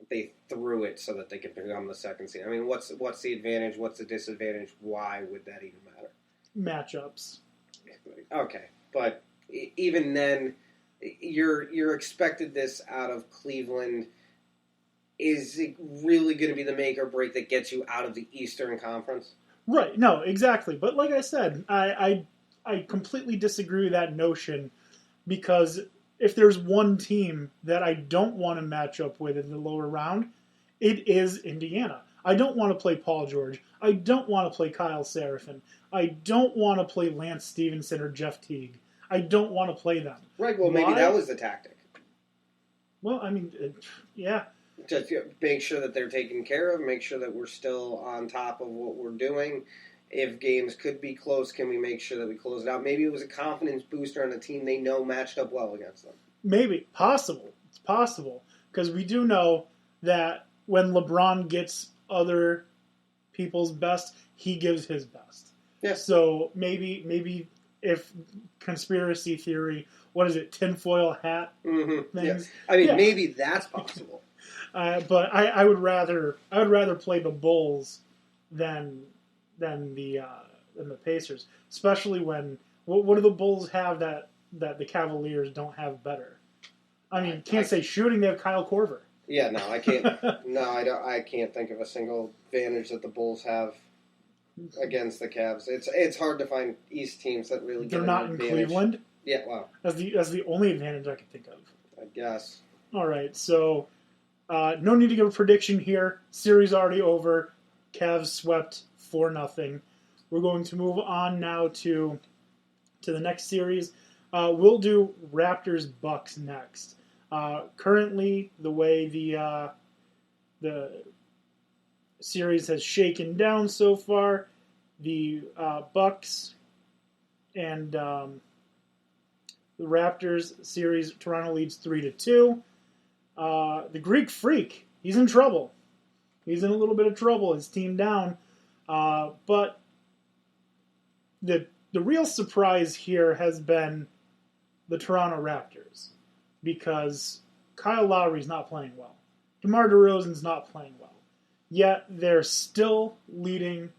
they threw it so that they could become the second seed. I mean, what's the advantage? What's the disadvantage? Why would that even matter? Matchups. Okay, but even then, you're expected this out of Cleveland. Is it really going to be the make or break that gets you out of the Eastern Conference? Right. No, exactly. But like I said, I completely disagree with that notion because if there's one team that I don't want to match up with in the lower round, it is Indiana. I don't want to play Paul George. I don't want to play Kyle Seraphin. I don't want to play Lance Stevenson or Jeff Teague. I don't want to play them. Right, well, maybe that was the tactic. Well, I mean, yeah. Just make sure that they're taken care of, make sure that we're still on top of what we're doing. If games could be close, can we make sure that we close it out? Maybe it was a confidence booster on a team they know matched up well against them. Maybe. Possible. It's possible. Because we do know that when LeBron gets other people's best, he gives his best. Yeah. So maybe if conspiracy theory, what is it, tinfoil hat things? Yeah. I mean, maybe that's possible. But I would rather play the Bulls than the Pacers, especially when what do the Bulls have that the Cavaliers don't have better? I mean, can't say shooting. They have Kyle Korver. Yeah, no, I can't. I can't think of a single advantage that the Bulls have against the Cavs. It's hard to find East teams that really. They're not in Cleveland. Yeah, wow. That's the only advantage I can think of. I guess. All right, so no need to give a prediction here. Series already over. Cavs swept 4-0. We're going to move on now to the next series. We'll do Raptors Bucks next. Currently, the way the series has shaken down so far, the Bucks and the Raptors series, Toronto leads 3-2. The Greek Freak, he's in trouble. He's in a little bit of trouble. His team down. But the real surprise here has been the Toronto Raptors because Kyle Lowry's not playing well. DeMar DeRozan's not playing well. Yet they're still leading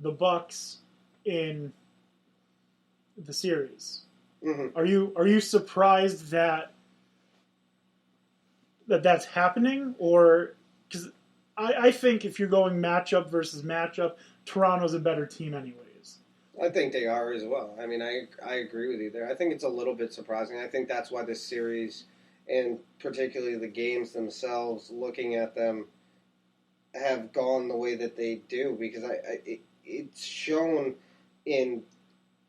the Bucks in the series. Mm-hmm. Are you surprised that that's happening? Or because I think if you're going matchup versus matchup, Toronto's a better team anyways. I think they are as well. I mean, I agree with you there. I think it's a little bit surprising. I think that's why this series, and particularly the games themselves, looking at them, have gone the way that they do. Because it's shown in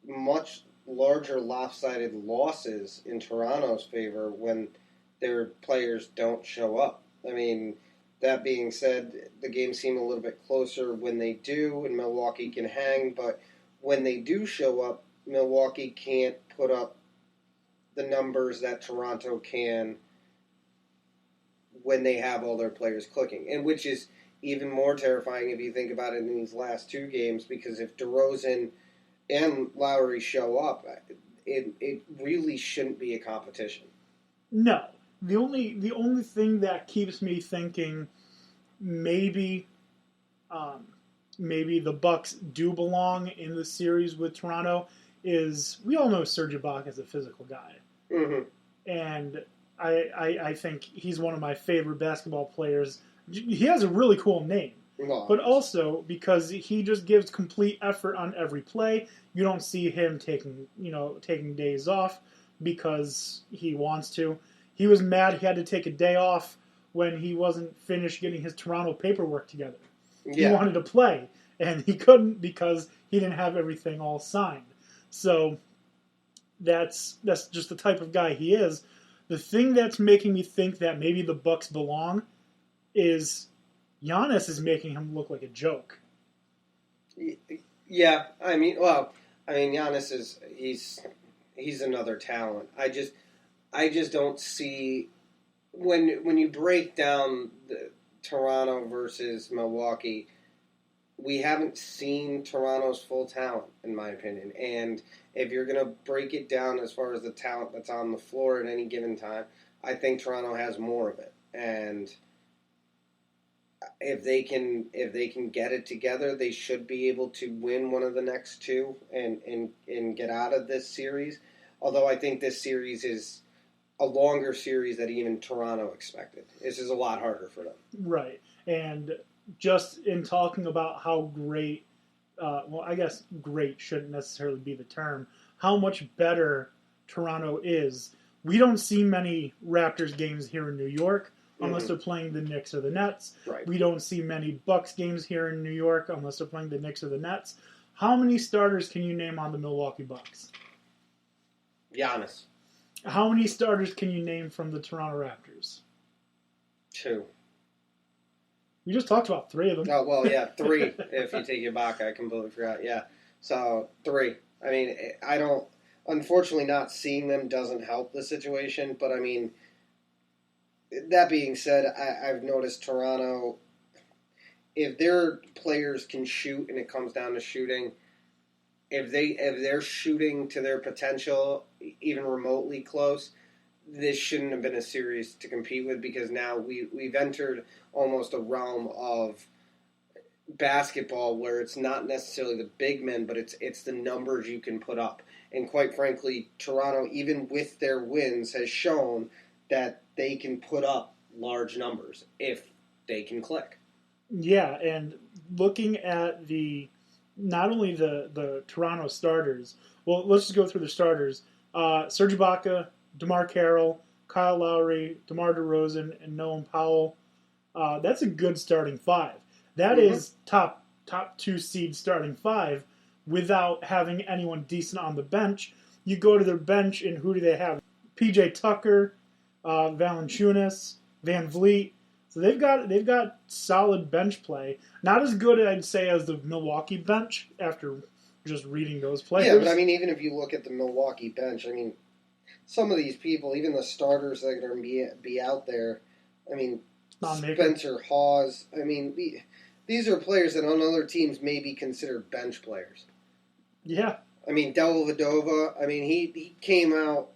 much larger lopsided losses in Toronto's favor when their players don't show up. I mean, that being said, the games seem a little bit closer when they do, and Milwaukee can hang, but when they do show up, Milwaukee can't put up the numbers that Toronto can when they have all their players clicking, and which is even more terrifying if you think about it in these last two games, because if DeRozan and Lowry show up, it really shouldn't be a competition. No. The only thing that keeps me thinking maybe the Bucks do belong in the series with Toronto is we all know Serge Ibaka is a physical guy. Mm-hmm. And I think he's one of my favorite basketball players. He has a really cool name. No. But also because he just gives complete effort on every play. You don't see him taking days off because he wants to. He was mad he had to take a day off when he wasn't finished getting his Toronto paperwork together. Yeah. He wanted to play, and he couldn't because he didn't have everything all signed. So that's just the type of guy he is. The thing that's making me think that maybe the Bucks belong is Giannis is making him look like a joke. Yeah, I mean, Giannis he's another talent. I just don't see when you break down the Toronto versus Milwaukee, we haven't seen Toronto's full talent, in my opinion. And if you're going to break it down as far as the talent that's on the floor at any given time, I think Toronto has more of it. And if they can get it together, they should be able to win one of the next two and get out of this series. Although I think this series is a longer series than even Toronto expected. This is a lot harder for them. Right. And just in talking about how great, I guess great shouldn't necessarily be the term, how much better Toronto is. We don't see many Raptors games here in New York unless they're playing the Knicks or the Nets. Right. We don't see many Bucks games here in New York unless they're playing the Knicks or the Nets. How many starters can you name on the Milwaukee Bucks? Giannis. How many starters can you name from the Toronto Raptors? 2. We just talked about 3 of them. Oh, well, yeah, 3 if you take Ibaka. I completely forgot. Yeah. So, 3. I mean, I don't... Unfortunately, not seeing them doesn't help the situation, but I mean, that being said, I've noticed Toronto, if their players can shoot and it comes down to shooting, if they're shooting to their potential, even remotely close, this shouldn't have been a series to compete with, because now we've entered almost a realm of basketball where it's not necessarily the big men, but it's the numbers you can put up. And quite frankly, Toronto, even with their wins, has shown that they can put up large numbers if they can click. Yeah, and looking at not only the Toronto starters, well, let's just go through the starters. Serge Ibaka, DeMar Carroll, Kyle Lowry, DeMar DeRozan, and Noam Powell. That's a good starting 5. That is top 2 seed starting 5 without having anyone decent on the bench. You go to their bench, and who do they have? PJ Tucker, Valanciunas, Van Vliet. So they've got solid bench play. Not as good, I'd say, as the Milwaukee bench after just reading those players. Yeah, but I mean, even if you look at the Milwaukee bench, I mean, some of these people, even the starters that are going to be out there, I mean, Spencer Hawes, I mean, these are players that on other teams may be considered bench players. Yeah. I mean, Dellavedova, I mean, he came out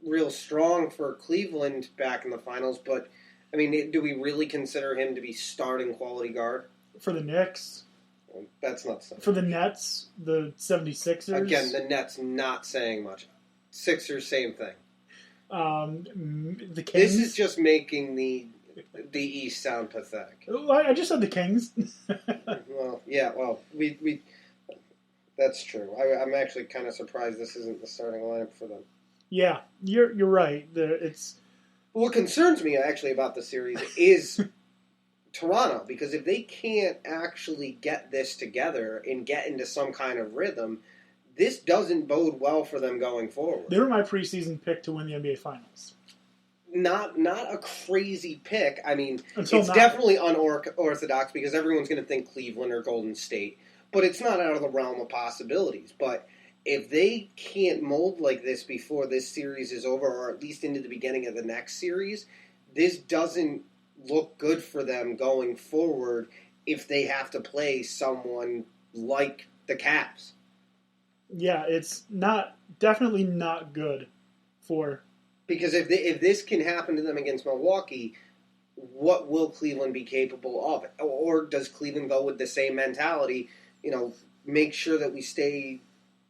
real strong for Cleveland back in the finals, but, I mean, do we really consider him to be starting quality guard? For the Knicks? Well, that's not something. For the Nets, the 76ers? Again, the Nets not saying much. Sixers, same thing. The Kings? This is just making the East sound pathetic. I just said the Kings. Well, yeah, we that's true. I'm actually kind of surprised this isn't the starting lineup for them. Yeah, you're right. What concerns me actually about the series is Toronto, because if they can't actually get this together and get into some kind of rhythm, this doesn't bode well for them going forward. They were my preseason pick to win the NBA Finals. Not a crazy pick. I mean, definitely unorthodox because everyone's going to think Cleveland or Golden State, but it's not out of the realm of possibilities. But if they can't mold like this before this series is over, or at least into the beginning of the next series, this doesn't look good for them going forward if they have to play someone like the Cavs. Yeah, it's definitely not good for... Because if this can happen to them against Milwaukee, what will Cleveland be capable of? Or does Cleveland go with the same mentality, make sure that we stay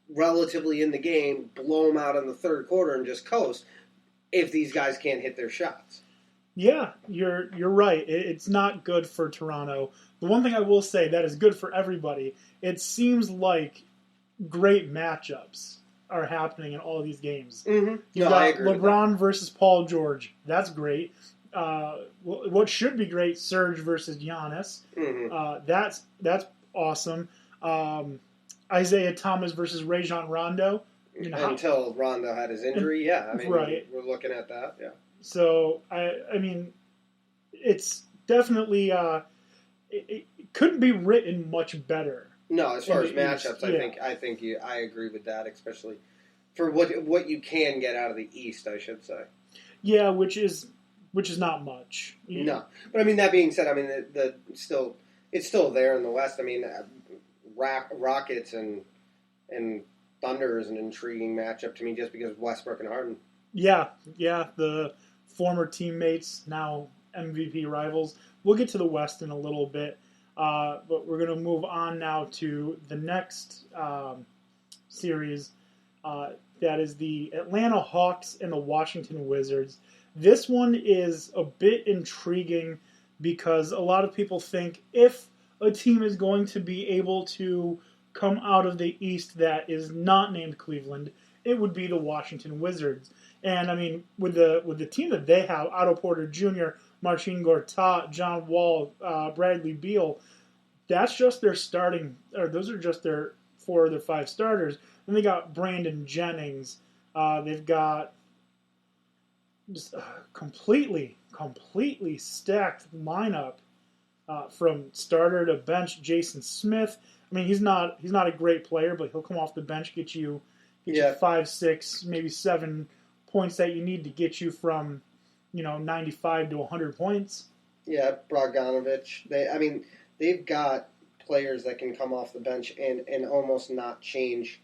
relatively in the game, blow them out in the third quarter, and just coast if these guys can't hit their shots? Yeah, you're right. It's not good for Toronto. The one thing I will say that is good for everybody, it seems like great matchups are happening in all of these games. Mm-hmm. You've got LeBron versus Paul George. That's great. What should be great, Serge versus Giannis. Mm-hmm. That's awesome. Isaiah Thomas versus Rajon Rondo. Until Rondo had his injury, yeah. I mean, right. We're looking at that, yeah. So, I mean, it's definitely... it couldn't be written much better. No, as far as matchups, I agree with that, especially for what you can get out of the East, I should say. Yeah, which is not much. No, but I mean, that being said, I mean it's still there in the West. I mean, Rockets and Thunder is an intriguing matchup to me just because of Westbrook and Harden. Yeah, the former teammates, now MVP rivals. we'll get to the West in a little bit. But we're going to move on now to the next series. That is the Atlanta Hawks and the Washington Wizards. This one is a bit intriguing because a lot of people think if a team is going to be able to come out of the East that is not named Cleveland, it would be the Washington Wizards. And I mean, with the team that they have, Otto Porter Jr., Marcin Gortat, John Wall, Bradley Beal, that's just their starting, or those are just their 4 of their 5 starters. Then they got Brandon Jennings. They've got just a completely stacked lineup from starter to bench. Jason Smith. I mean, he's not a great player, but he'll come off the bench, get you 5, 6, maybe 7 points that you need to get you from 95 to 100 points. Yeah, Bogdanovic. They've got players that can come off the bench and almost not change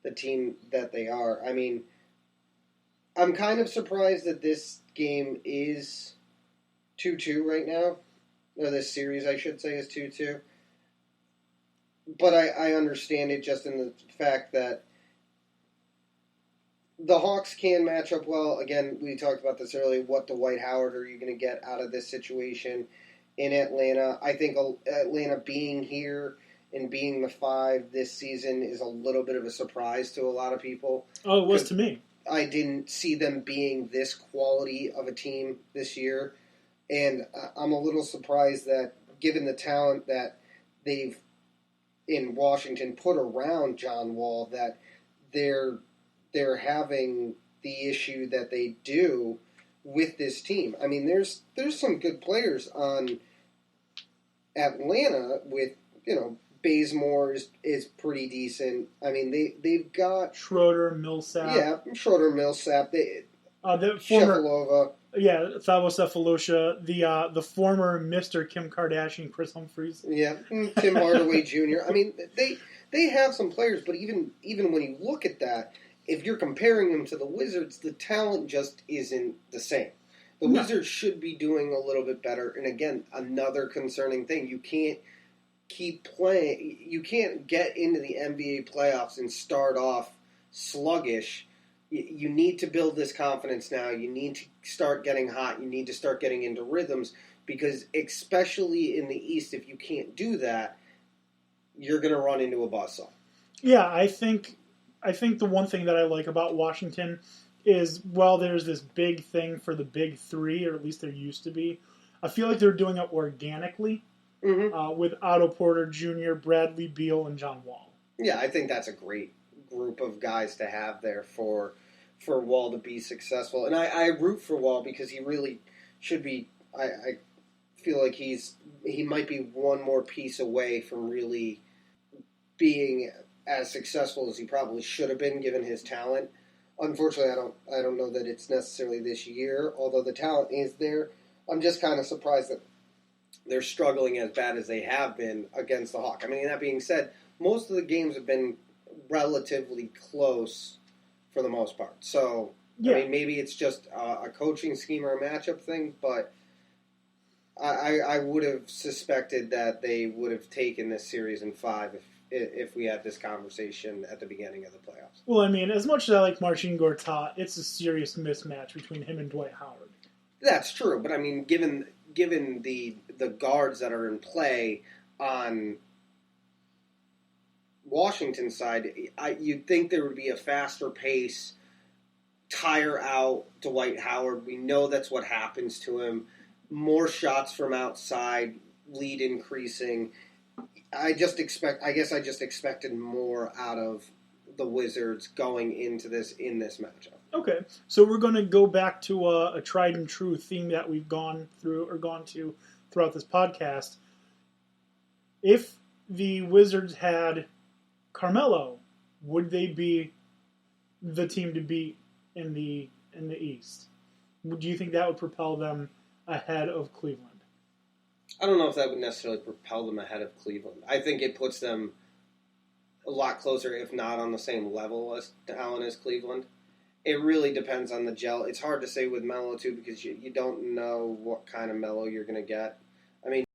the team that they are. I mean, I'm kind of surprised that this game is 2-2 right now. Or this series, I should say, is 2-2. But I understand it just in the fact that the Hawks can match up well. Again, we talked about this earlier. What Dwight Howard are you going to get out of this situation in Atlanta? I think Atlanta being here and being the 5 this season is a little bit of a surprise to a lot of people. Oh, it was to me. I didn't see them being this quality of a team this year. And I'm a little surprised that, given the talent that they've, in Washington, put around John Wall, that they're having the issue that they do with this team. I mean, there's some good players on Atlanta with, Bazemore is pretty decent. I mean, they've got Schroeder, Millsap. Yeah, Schroeder, Millsap. The former Sheffielova. Yeah, Thabo Cephalusha, the former Mr. Kim Kardashian, Chris Humphries. Yeah, Tim Hardaway Jr. I mean, they have some players, but even when you look at that, if you're comparing them to the Wizards, the talent just isn't the same. The Wizards should be doing a little bit better. And again, another concerning thing, you can't keep playing. You can't get into the NBA playoffs and start off sluggish. You need to build this confidence now. You need to start getting hot. You need to start getting into rhythms because, especially in the East, if you can't do that, you're going to run into a buzzsaw. Yeah, I think the one thing that I like about Washington is, while there's this big thing for the big 3, or at least there used to be, I feel like they're doing it organically with Otto Porter Jr., Bradley Beal, and John Wall. Yeah, I think that's a great group of guys to have there for Wall to be successful. And I root for Wall because he really should be. I feel like he might be one more piece away from really being as successful as he probably should have been given his talent. Unfortunately, I don't know that it's necessarily this year, although the talent is there. I'm just kind of surprised that they're struggling as bad as they have been against the Hawks. I mean, that being said, most of the games have been relatively close for the most part. So, yeah. I mean, maybe it's just a coaching scheme or a matchup thing, but I would have suspected that they would have taken this series in 5 if we had this conversation at the beginning of the playoffs. Well, I mean, as much as I like Marcin Gortat, it's a serious mismatch between him and Dwight Howard. That's true, but I mean, given the guards that are in play on Washington's side, you'd think there would be a faster pace, tire out Dwight Howard. We know that's what happens to him. More shots from outside, lead increasing. I just expected more out of the Wizards going into this matchup. Okay, so we're going to go back to a tried and true theme that we've gone to throughout this podcast. If the Wizards had Carmelo, would they be the team to beat in the East? Do you think that would propel them ahead of Cleveland? I don't know if that would necessarily propel them ahead of Cleveland. I think it puts them a lot closer, if not on the same level as talent as Cleveland. It really depends on the gel. It's hard to say with Melo, too, because you don't know what kind of Melo you're going to get. I mean,